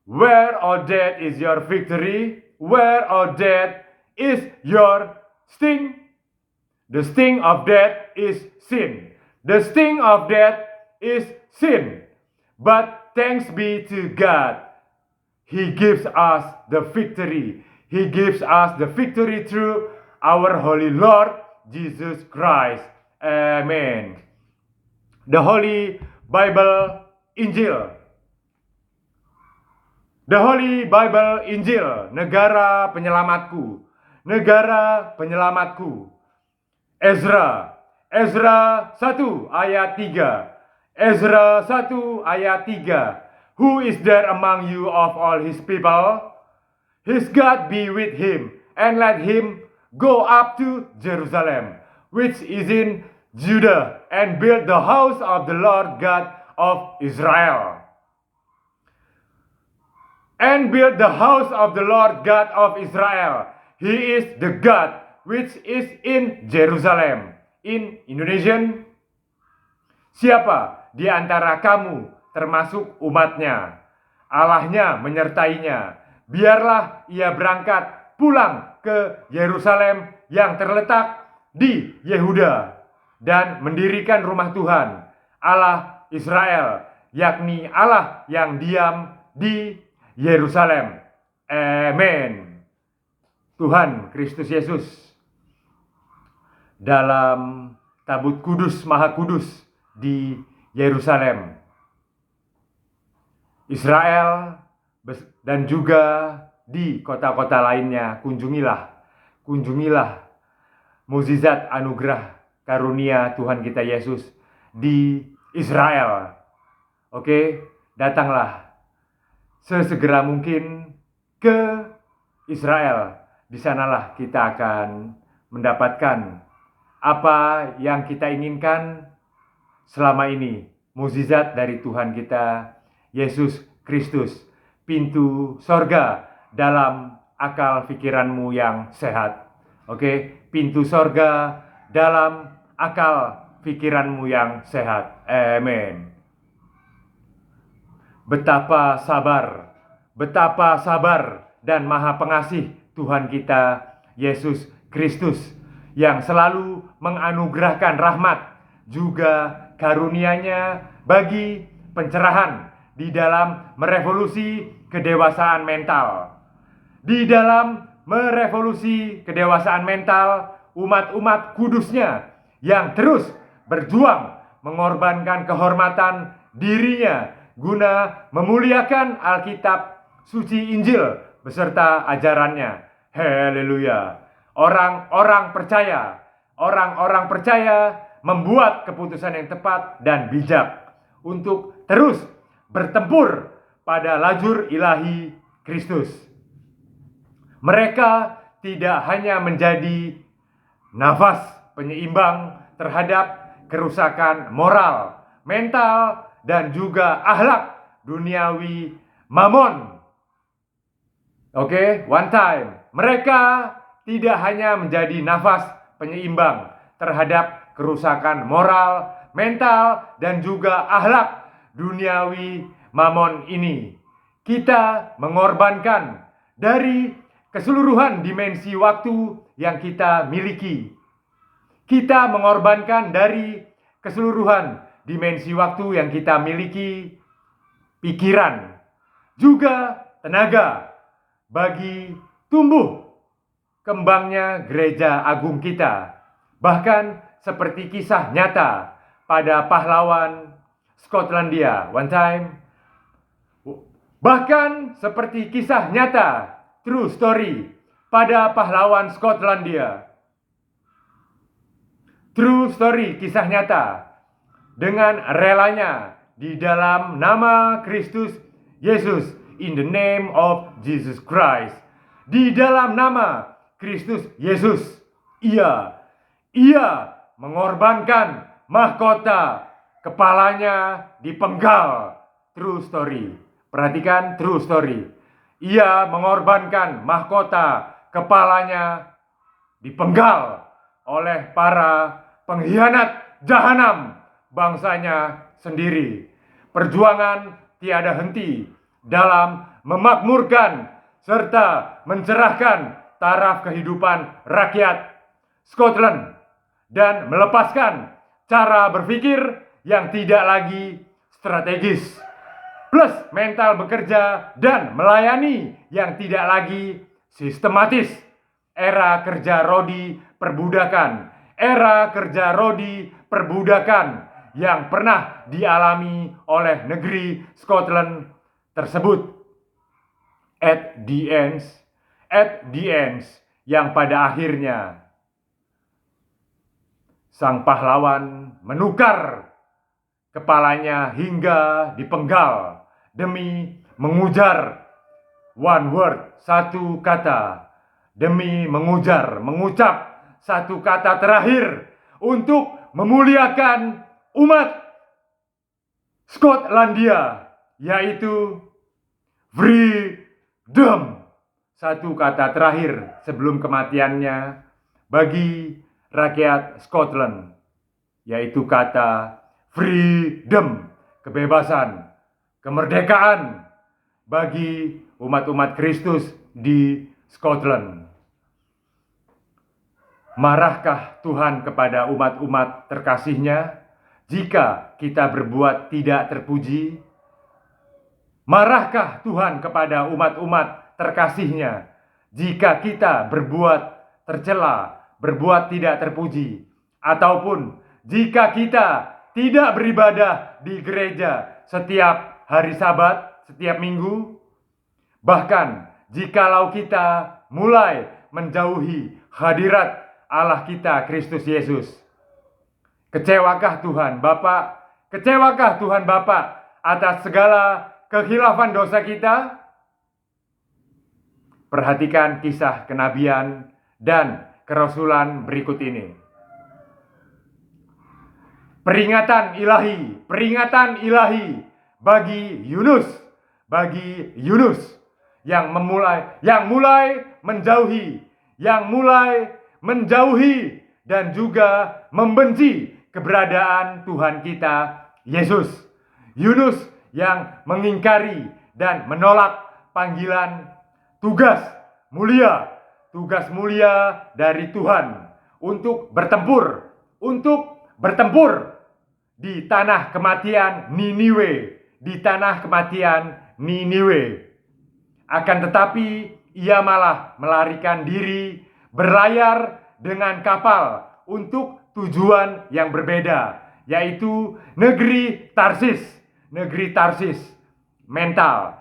Where, oh death, is your victory? Where, oh death, is your sting. The sting of death is sin. The sting of death is sin. But thanks be to God, He gives us the victory. He gives us the victory through our Holy Lord Jesus Christ. Amen. The Holy Bible Injil. The Holy Bible Injil, negara penyelamatku. Negara penyelamatku. Ezra 1 ayat 3. Ezra 1 ayat 3. Who is there among you of all his people? His God be with him, and let him go up to Jerusalem, which is in Judah, and build the house of the Lord God of Israel. And build the house of the Lord God of Israel. He is the God which is in Jerusalem. In Indonesian, siapa di antara kamu termasuk umatnya? Allahnya menyertainya. Biarlah ia berangkat pulang ke Yerusalem yang terletak di Yehuda dan mendirikan rumah Tuhan, Allah Israel, yakni Allah yang diam di Yerusalem. Amen. Tuhan Kristus Yesus dalam tabut kudus maha kudus di Yerusalem, Israel, dan juga di kota-kota lainnya. Kunjungilah mukjizat anugerah karunia Tuhan kita Yesus di Israel. Oke, datanglah sesegera mungkin ke Israel. Di sanalah kita akan mendapatkan apa yang kita inginkan selama ini, mukjizat dari Tuhan kita Yesus Kristus, pintu sorga dalam akal pikiranmu yang sehat. Oke, pintu sorga dalam akal pikiranmu yang sehat. Amen. Betapa sabar dan maha pengasih Tuhan kita Yesus Kristus, yang selalu menganugerahkan rahmat juga karunia-Nya bagi pencerahan di dalam merevolusi kedewasaan mental. Di dalam merevolusi kedewasaan mental umat-umat kudusnya yang terus berjuang mengorbankan kehormatan dirinya guna memuliakan Alkitab suci Injil beserta ajarannya. Haleluya. Orang-orang percaya membuat keputusan yang tepat dan bijak untuk terus bertempur pada lajur ilahi Kristus. Mereka tidak hanya menjadi nafas penyeimbang terhadap kerusakan moral, mental, dan juga akhlak duniawi mamon. Oke, one time. Mereka tidak hanya menjadi nafas penyeimbang terhadap kerusakan moral, mental, dan juga akhlak duniawi mamon ini. Kita mengorbankan dari keseluruhan dimensi waktu yang kita miliki. Kita mengorbankan dari keseluruhan dimensi waktu yang kita miliki, pikiran, juga tenaga bagi tumbuh kembangnya gereja agung kita. Bahkan seperti kisah nyata pada pahlawan Skotlandia. One time. Bahkan seperti kisah nyata, true story, pada pahlawan Skotlandia. True story, kisah nyata, dengan relanya di dalam nama Kristus Yesus, in the name of Jesus Christ. Di dalam nama Kristus Yesus, ia mengorbankan mahkota, kepalanya dipenggal. True story. Perhatikan, true story. Ia mengorbankan mahkota, kepalanya dipenggal oleh para pengkhianat jahanam bangsanya sendiri. Perjuangan tiada henti dalam memakmurkan serta mencerahkan taraf kehidupan rakyat. Scotland dan melepaskan cara berpikir yang tidak lagi strategis, plus mental bekerja dan melayani yang tidak lagi sistematis. Era kerja rodi perbudakan, era kerja rodi perbudakan yang pernah dialami oleh negeri Scotland tersebut. At the end, yang pada akhirnya sang pahlawan menukar kepalanya hingga dipenggal demi mengujar one word, satu kata, demi mengucap satu kata terakhir untuk memuliakan umat Skotlandia, yaitu freedom. Satu kata terakhir sebelum kematiannya bagi rakyat Scotland, yaitu kata freedom, kebebasan, kemerdekaan bagi umat-umat Kristus di Scotland. Marahkah Tuhan kepada umat-umat terkasih-Nya jika kita berbuat tidak terpuji? Marahkah Tuhan kepada umat-umat terkasih-Nya jika kita berbuat tercela, berbuat tidak terpuji? Ataupun jika kita tidak beribadah di gereja setiap hari Sabat, setiap minggu? Bahkan jikalau kita mulai menjauhi hadirat Allah kita, Kristus Yesus. Kecewakah Tuhan Bapa? Kecewakah Tuhan Bapa atas segala kekhilafan dosa kita? Perhatikan kisah kenabian dan kerasulan berikut ini. Peringatan ilahi bagi Yunus yang mulai menjauhi dan juga membenci keberadaan Tuhan kita Yesus. Yunus yang mengingkari dan menolak panggilan tugas mulia dari Tuhan untuk bertempur di tanah kematian Niniwe. Akan tetapi ia malah melarikan diri berlayar dengan kapal untuk tujuan yang berbeda, yaitu negeri Tarsis. Mental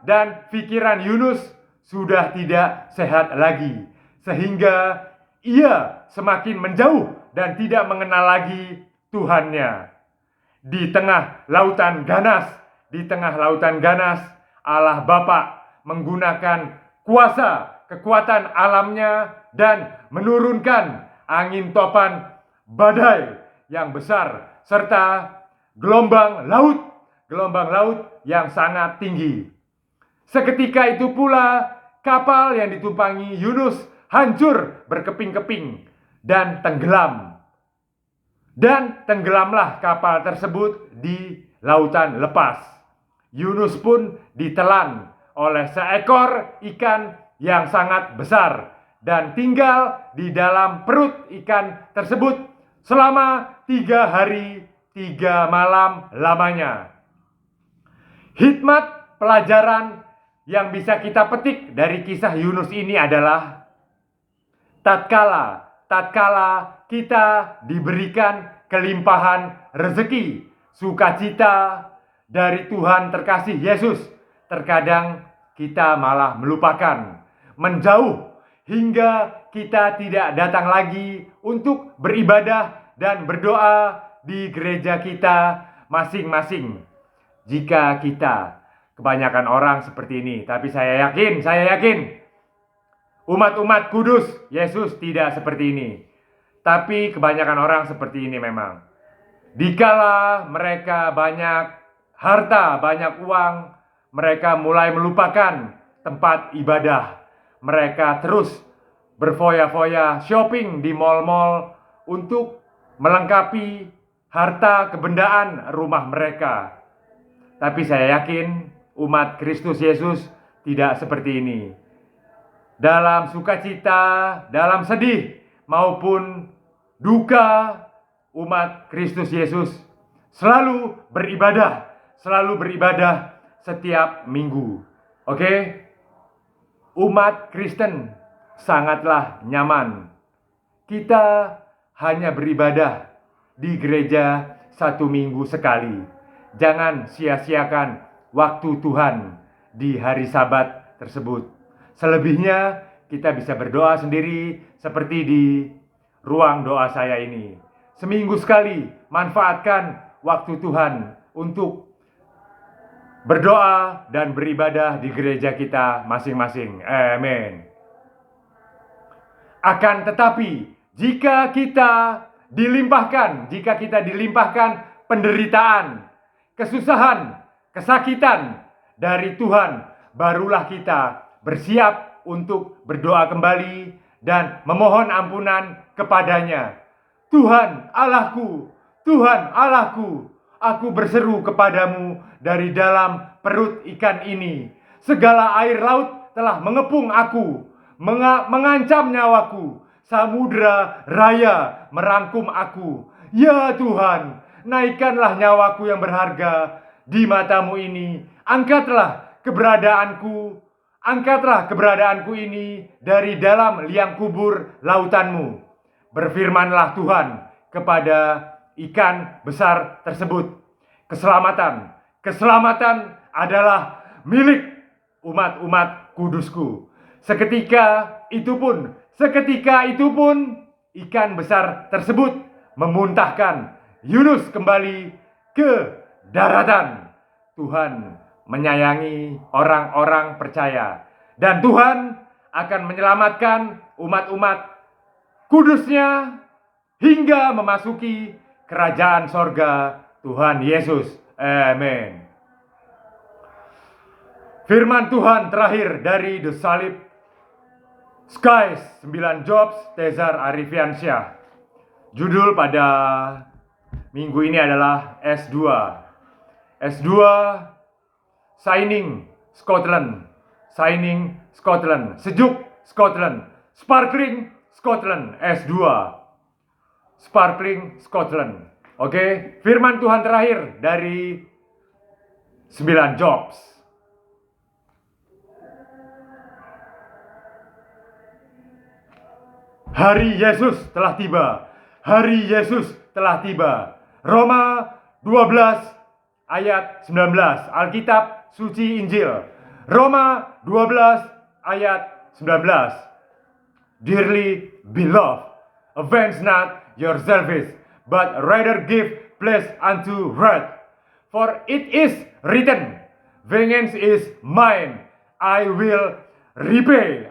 dan pikiran Yunus sudah tidak sehat lagi, sehingga ia semakin menjauh dan tidak mengenal lagi Tuhannya. Di tengah lautan ganas, Allah Bapa menggunakan kekuatan alamnya dan menurunkan angin topan badai yang besar serta gelombang laut yang sangat tinggi. Seketika itu pula kapal yang ditumpangi Yunus hancur berkeping-keping dan tenggelam. Dan tenggelamlah kapal tersebut di lautan lepas. Yunus pun ditelan oleh seekor ikan yang sangat besar dan tinggal di dalam perut ikan tersebut selama 3 hari 3 malam lamanya. Hikmat pelajaran yang bisa kita petik dari kisah Yunus ini adalah tatkala kita diberikan kelimpahan rezeki, sukacita dari Tuhan terkasih Yesus, terkadang kita malah melupakan, menjauh, hingga kita tidak datang lagi untuk beribadah dan berdoa di gereja kita masing-masing. Jika kita, kebanyakan orang seperti ini, tapi saya yakin umat-umat kudus Yesus tidak seperti ini. Tapi kebanyakan orang seperti ini memang. Dikala mereka banyak harta, banyak uang, mereka mulai melupakan tempat ibadah. Mereka terus berfoya-foya shopping di mal-mal untuk melengkapi harta kebendaan rumah mereka. Tapi saya yakin umat Kristus Yesus tidak seperti ini. Dalam sukacita, dalam sedih, maupun duka umat Kristus Yesus selalu beribadah setiap minggu. Oke? Umat Kristen sangatlah nyaman. Kita hanya beribadah di gereja 1 minggu sekali. Jangan sia-siakan waktu Tuhan di hari Sabat tersebut. Selebihnya kita bisa berdoa sendiri seperti di ruang doa saya ini. Seminggu sekali manfaatkan waktu Tuhan untuk berdoa dan beribadah di gereja kita masing-masing. Amin. Akan tetapi, jika kita dilimpahkan penderitaan, kesusahan, kesakitan dari Tuhan, barulah kita bersiap untuk berdoa kembali dan memohon ampunan kepadanya. Tuhan Allahku, aku berseru kepadamu dari dalam perut ikan ini. Segala air laut telah mengepung aku, mengancam nyawaku. Samudra raya merangkum aku. Ya Tuhan, naikkanlah nyawaku yang berharga di matamu ini. Angkatlah keberadaanku ini dari dalam liang kubur lautanmu. Berfirmanlah Tuhan kepada ikan besar tersebut. Keselamatan adalah milik umat-umat kudusku. Seketika itu pun ikan besar tersebut memuntahkan Yunus kembali ke daratan. Tuhan menyayangi orang-orang percaya, dan Tuhan akan menyelamatkan umat-umat kudusnya hingga memasuki kerajaan sorga Tuhan Yesus. Amin. Firman Tuhan terakhir dari The Salib Skies 9 Jobs Tezar Arifiansyah. Judul pada minggu ini adalah S2 Shining Scotland, sejuk Scotland, Sparkling Scotland. S2 Sparkling Scotland. Oke, firman Tuhan terakhir dari 9 Jobs. Hari Yesus telah tiba. Roma 12 ayat 19. Alkitab Suci Injil. Roma 12 ayat 19. Dearly beloved, avenge not yourselves, but rather give place unto wrath. For it is written, vengeance is mine, I will repay,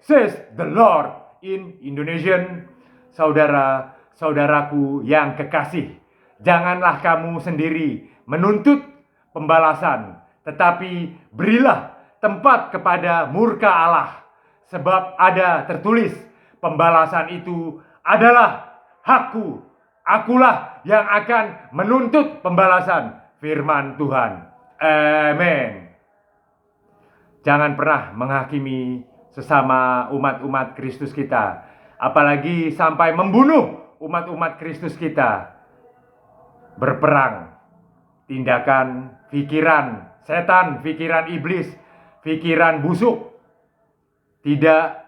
says the Lord. In Indonesian, saudara-saudaraku yang kekasih, janganlah kamu sendiri menuntut pembalasan, tetapi berilah tempat kepada murka Allah. Sebab ada tertulis, pembalasan itu adalah hakku. Akulah yang akan menuntut pembalasan. Firman Tuhan. Amin. Jangan pernah menghakimi sesama umat-umat Kristus kita, apalagi sampai membunuh umat-umat Kristus kita. Berperang, tindakan pikiran setan, pikiran iblis, pikiran busuk, tidak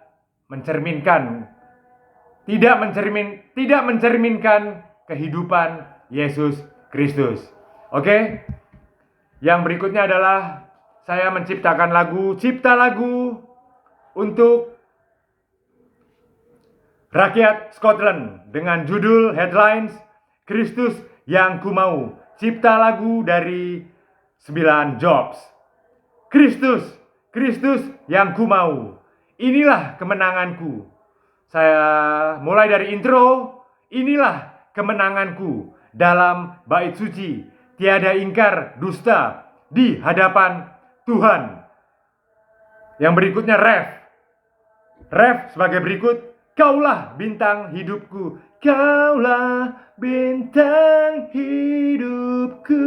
mencerminkan kehidupan Yesus Kristus. Oke? Yang berikutnya adalah saya menciptakan cipta lagu untuk rakyat Scotland dengan judul headlines Kristus yang Kumau. Cipta lagu dari 9 Jobs. Kristus yang Kumau. Inilah kemenanganku. Saya mulai dari intro. Inilah kemenanganku dalam bait suci. Tiada ingkar dusta di hadapan Tuhan. Yang berikutnya ref sebagai berikut. Kaulah bintang hidupku, kaulah bintang hidupku,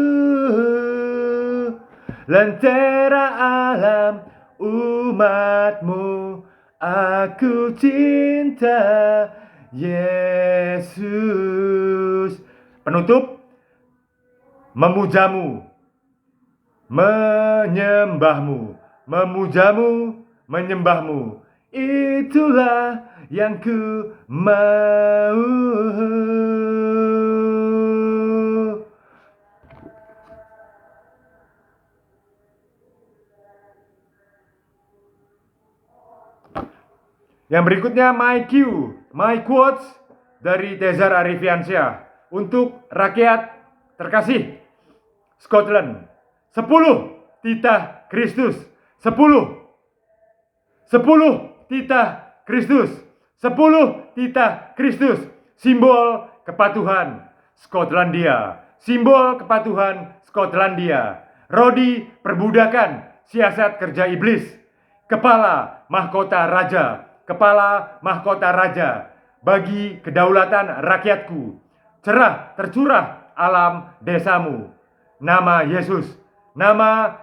lentera alam umatmu, Aku cinta Yesus. Penutup, memujamu, menyembahmu, memujamu, menyembahmu. Itulah yang ku mau. Yang berikutnya my quotes dari Tezar Arifiansyah untuk rakyat terkasih Scotland. 10 titah Kristus. 10 titah Kristus. 10 titah Kristus. Simbol kepatuhan Skotlandia. Simbol kepatuhan Skotlandia. Rodi perbudakan siasat kerja iblis. Kepala mahkota raja. Kepala mahkota raja bagi kedaulatan rakyatku. Cerah tercurah alam desamu. Nama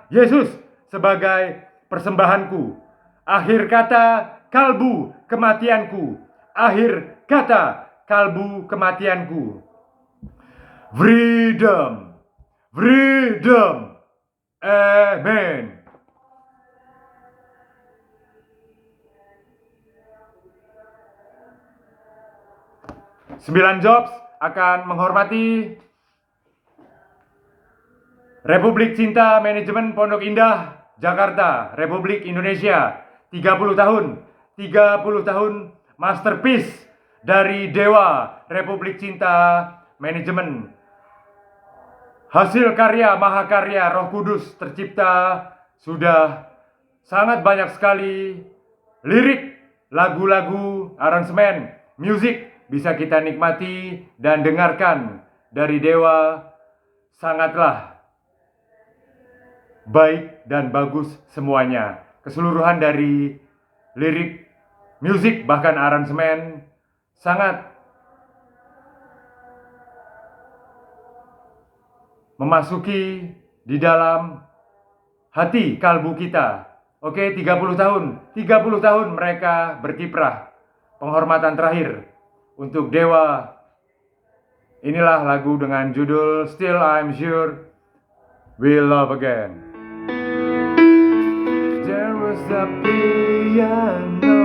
Yesus sebagai persembahanku. Akhir kata kalbu kematianku. Akhir kata kalbu kematianku. Freedom. Amen. 9 Jobs akan menghormati Republik Cinta Manajemen Pondok Indah, Jakarta, Republik Indonesia. 30 tahun masterpiece dari Dewa Republik Cinta Manajemen. Hasil karya mahakarya Roh Kudus tercipta sudah sangat banyak sekali lirik, lagu-lagu, aransemen, musik bisa kita nikmati dan dengarkan dari Dewa. Sangatlah baik dan bagus semuanya. Keseluruhan dari lirik, musik, bahkan aransemen sangat memasuki di dalam hati kalbu kita. Oke, 30 tahun mereka berkiprah. Penghormatan terakhir untuk Dewa. Inilah lagu dengan judul Still I'm Sure We'll Love Again. There was a piano